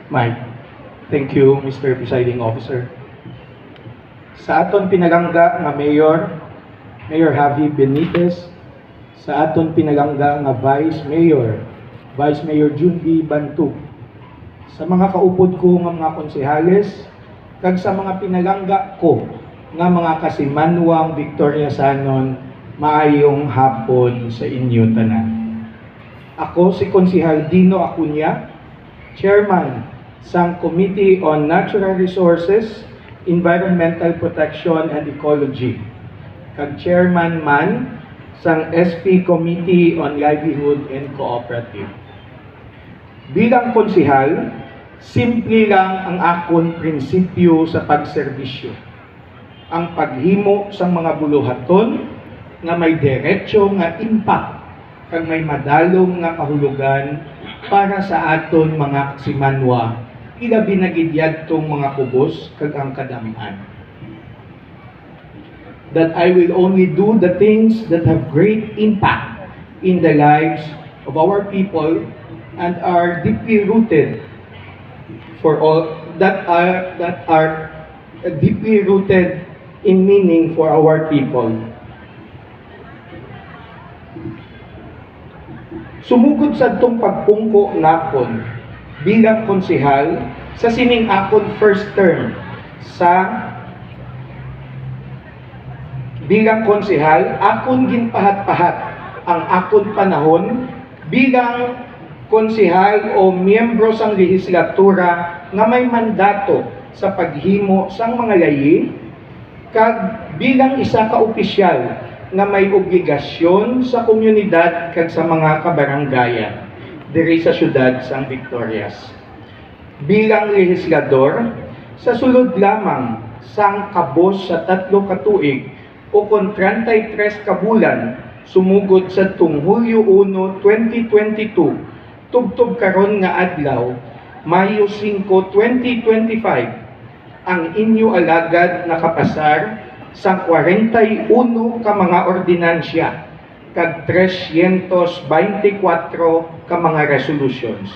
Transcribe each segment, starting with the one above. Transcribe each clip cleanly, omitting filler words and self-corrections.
Mike. Thank you, Mr. Presiding Officer. Sa aton pinalangga nga Mayor, Mayor Javi Benitez, sa aton pinalangga nga Vice Mayor, Vice Mayor Junbi Bantu, sa mga kaupod ko nga mga konsehales, kag sa mga pinalangga ko nga mga kasimanwang Victoriasanon, maayong hapon sa inyo tanan. Ako si Konsehal Dino Acuña, Chairman sang Committee on Natural Resources, Environmental Protection and Ecology, kag Chairman man sang SP Committee on Livelihood and Cooperative. Bilang konsehal, simple lang ang akon prinsipyo sa pagserbisyo. Ang paghimo sang mga buluhaton nga may diretsyo nga impact kag may madalong nga kahulugan para sa aton mga simanwa, ilabi na gidyadtong mga kubos kag ang kadamian. That I will only do the things that have great impact in the lives of our people and are deeply rooted for all that are deeply rooted in meaning for our people. Sumugod sa itong pagpungko nakon bilang konsehal sa sining akon first term sa bilang konsehal, akon ginpahat-pahat ang akon panahon bilang konsehal o miyembro sang lehislatura nga may mandato sa paghimo sang mga layi kag bilang isa ka opisyal nga may obligasyon sa komunidad kag sa mga kabaranggayan diri sa syudad sang Victorias. Bilang lehislador, sa sulod lamang sang kabos sa 3 ka tuig o kon 33 ka bulan sumugod sa Hulyo 1, 2022 tubtob karon nga adlaw, Mayo 5, 2025, ang inyo alagad nakapasar sa 41 ka mga ordinansya kag 324 ka mga resolutions.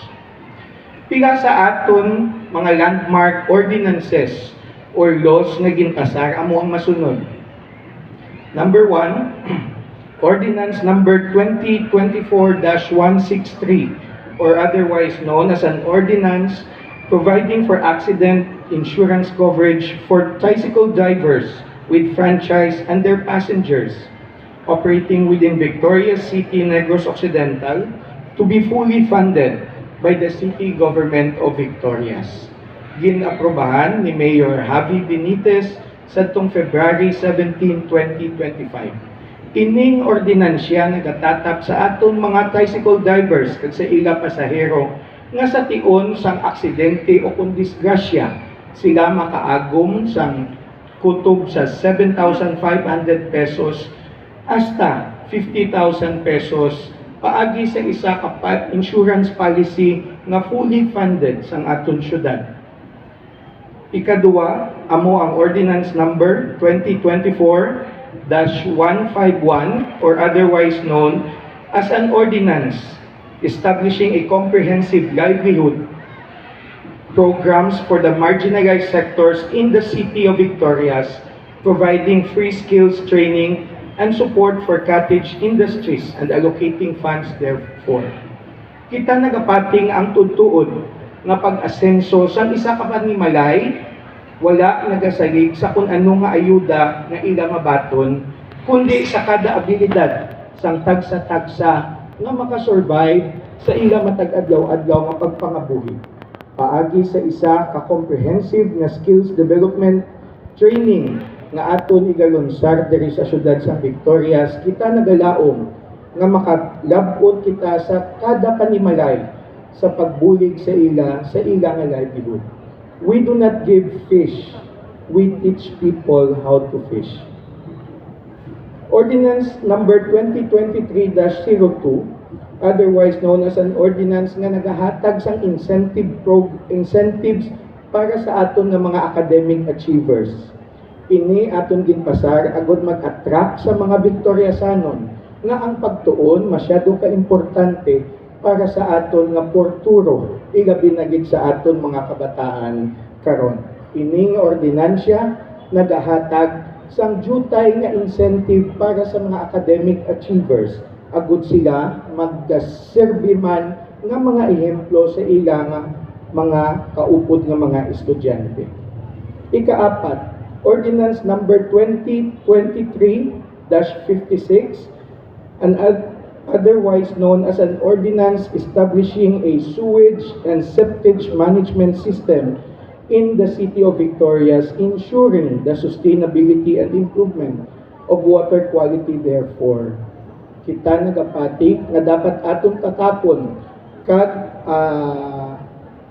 Pila sa aton mga landmark ordinances or laws nga ginpasar amo ang masunod. Number 1, Ordinance number 2024-163 or otherwise known as an ordinance providing for accident insurance coverage for tricycle drivers with franchise and their passengers operating within Victoria City, Negros Occidental to be fully funded by the City Government of Victorias. Ginaprobahan ni Mayor Javi Benitez sa February 17, 2025. Ining ordinansya nagatatap sa aton mga tricycle drivers kag sa ila pasahero nga sa tion sang aksidente o kung disgrasya sila makaagom sang kutob sa 7,500 pesos hasta 50,000 pesos paagi sa isa ka insurance policy nga fully funded sang aton syudad. Ikaduwa, amo ang ordinance number 2024-151 or otherwise known as an ordinance establishing a comprehensive livelihood programs for the marginalized sectors in the City of Victorias, providing free skills training and support for cottage industries and allocating funds therefore. Kita nagapating ang tutuod nga pag-asenso sa isa ka panimalay, wala nagasalig sa kung ano nga ayuda nga ila mabaton, kundi sa kada abilidad sang tagsa-tagsa nga makasurvive sa ila matag-adlaw-adlaw nga pagpangabuhi. Paagi sa isa ka comprehensive nga skills development training nga aton igalunsar diri sa syudad sa Victorias, kita nagalaom nga makalabot kita sa kada panimalay sa pagbulig sa ila nga livelihood. We do not give fish, we teach people how to fish. Ordinance number 2023-02, otherwise known as an ordinance nga nagahatag sang incentives para sa aton nga mga academic achievers. Ini aton ginpasar agud mag-attract sa mga Victoriasanon nga ang pagtuon masyado ka importante para sa aton nga porturo, ilabi na gid sa aton mga kabataan karon. Ining ordinansya nagahatag sang jutay nga incentive para sa mga academic achievers, agud sila magserbi man nga mga ehemplo sa ilang mga kaupod nga mga estudyante. Ikaapat, Ordinance number 2023-56, and otherwise known as an ordinance establishing a sewage and septage management system in the City of Victorias, ensuring the sustainability and improvement of water quality. Therefore, kita nagapati nga dapat atong tatapon kag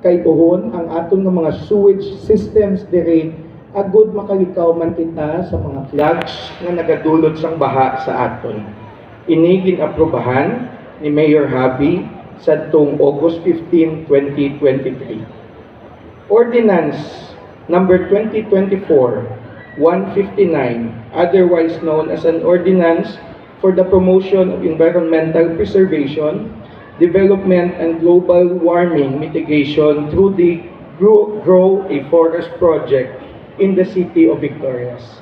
kayuhon ang aton nga mga sewage systems dire, agud makalikaw man kita sa mga floods nga nagadulot sang baha sa aton. Ini ginaprobahan ni Mayor Habi sadtong August 15, 2023. Ordinance number 2024-159, otherwise known as an ordinance for the promotion of environmental preservation, development, and global warming mitigation through the Grow a Forest project in the City of Victorias.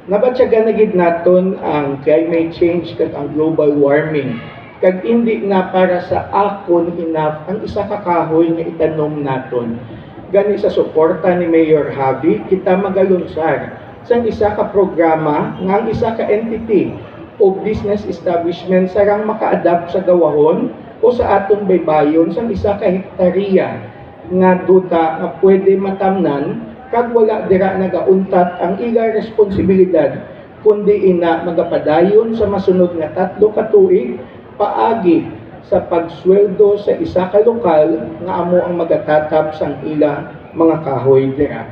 Nabatyagan na gid naton ang climate change kag ang global warming, kag hindi na para sa akon enough ang isa ka kahoy nga itanom naton. Gani sa suporta ni Mayor Habi, kita magalunsad sa isa ka programa nga ang isa ka entity o business establishment sarang maka-adapt sa gawahon o sa aton baybayon sa isa ka hektarya nga duta nga pwede matamnan kag wala dira nagauntat ang ila responsibilidad, kundi ina magapadayon sa masunod nga 3 ka tuig paagi sa pagsweldo sa isa ka lokal nga amo ang magatatap sang ila mga kahoy dira.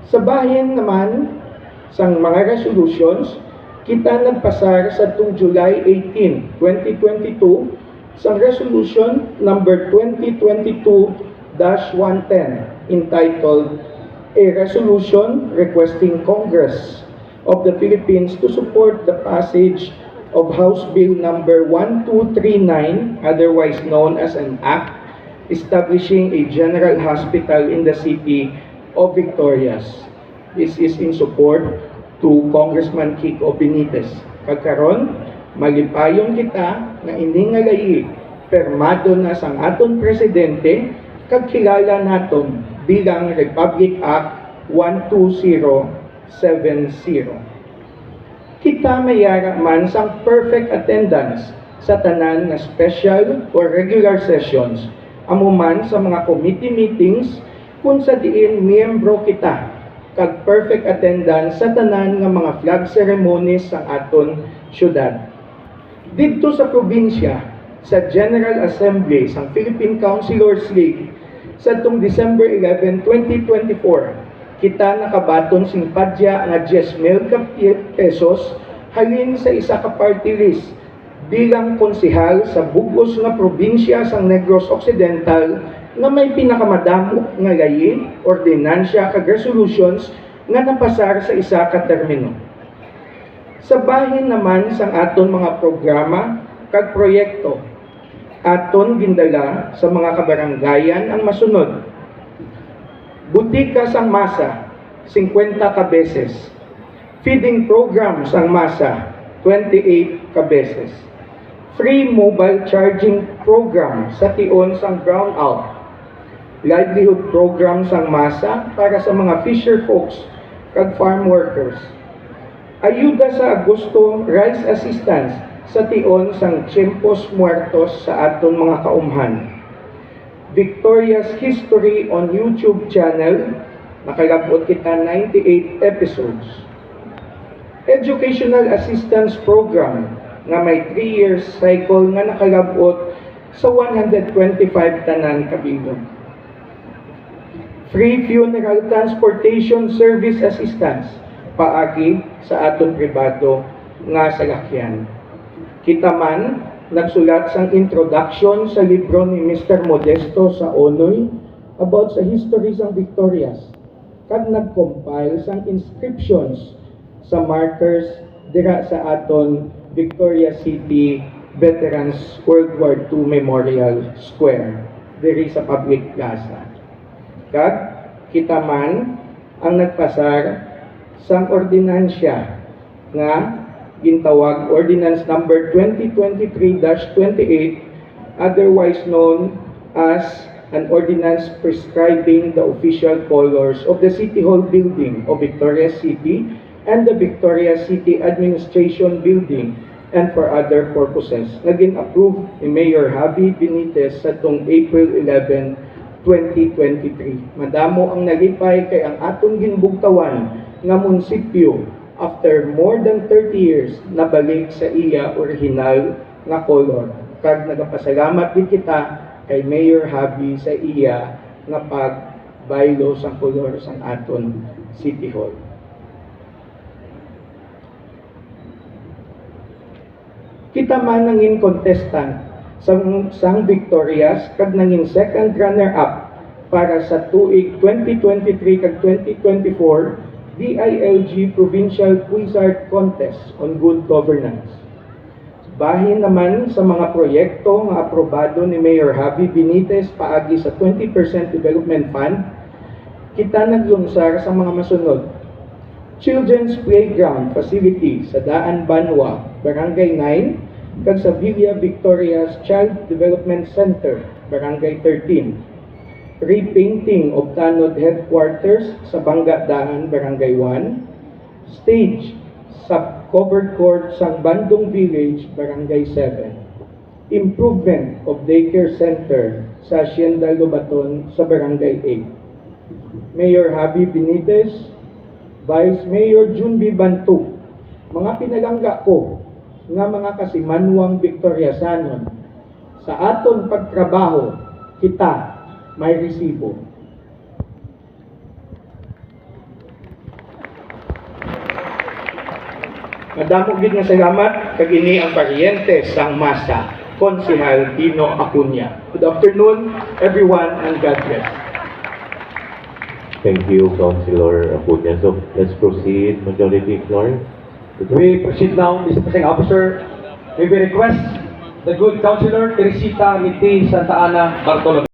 Sa bahin naman sang mga resolutions, kita nagpasar sa July 18, 2022 sa resolution number 2022-110 entitled A Resolution Requesting Congress of the Philippines to support the passage of House Bill number 1239, otherwise known as an act establishing a general hospital in the City of Victorias. This is in support to Congressman Kiko Benitez. Kagkaron, malipayon kita na iningalay permado na sang aton presidente kag kilala naton bilang Republic Act 12070. Kita mayara man sang perfect attendance sa tanan nga special or regular sessions, amo man sa mga committee meetings kung sa diin miyembro kita, kag perfect attendance sa tanan nga mga flag ceremonies sa aton syudad. Didto sa probinsya, sa General Assembly sang Philippine Councilors League sa December 11, 2024, kita nakabaton sing padya nga 10,000 pesos halin sa isa ka party list bilang konsehal sa bugos nga probinsya sang Negros Occidental nga may pinakamadamo nga layi, ordinansya kag resolutions nga napasar sa isa ka termino. Sa bahin naman sang aton mga programa kag proyekto, aton gindala sa mga kabaranggayan ang masunod: butika sang masa, 50 ka beses. Feeding program sang masa, 28 ka beses. Free mobile charging program sa tion sang brownout. Livelihood program sang masa para sa mga fisher folks kag farm workers. Ayuda sa Agosto rice assistance sa tion sang Tiempos Muertos sa aton mga kaumhan. Victoria's History on YouTube channel, nakalabot kita 98 episodes. Educational Assistance Program nga may 3 years cycle nga nakalabot sa 125 tanan kabilog. Free Funeral Transportation Service Assistance paagi sa aton pribado nga salakyan. Kita man nagsulat sang introduction sa libro ni Mr. Modesto sa Onoy about sa history sang Victorias, kag nag-compile sang inscriptions sa markers dira sa aton Victoria City Veterans World War II Memorial Square diri sa public plaza. Kag kita man ang nagpasar sang ordinansya nga gintawag Ordinance Number 2023-28, otherwise known as an ordinance prescribing the official colors of the City Hall building of Victoria City and the Victoria City Administration Building and for other purposes. Naging approved ni Mayor Javi Benitez sa tong April 11, 2023. Madamo ang nalipay kay ang atong ginbugtawan nga munisipyo after more than 30 years nabalik sa iya original nga color. Kag nagapasalamat din kita kay Mayor Javi sa iya nga pagbaylo sang color sang aton City Hall. Kita man nangin contestant sang Victorias kag nangin second runner-up para sa tuig 2023 kag 2024 DILG Provincial Quizart Contest on Good Governance. Bahin naman sa mga proyekto nga aprobado ni Mayor Javi Benitez paagi sa 20% Development Fund, kita naglunsar sa mga masunod. Children's Playground Facility sa Daan Banwa, Barangay 9, kag sa Villa Victoria's Child Development Center, Barangay 13. Repainting of Tanod Headquarters sa Bangga Daan, Barangay 1. Stage sa covered court sa Bandung Village, Barangay 7. Improvement of Daycare Center sa Hacienda Lobaton sa Barangay 8. Mayor Javi Benitez, Vice Mayor Junbi Bantug, mga pinalangga ko nga mga kasimanwang Victoriasanon, sa aton pagtrabaho, kita may resibo. Madamo gid nga salamat kag ini ang paryente sang masa, Konsehal Dino Acuña. Good afternoon everyone and God bless. Thank you, Councilor Acuña. So let's proceed, Majority Floor. We proceed now, Mr. Presiding Officer. We will request the good Councilor Teresita Miti Santa Ana Bartolome.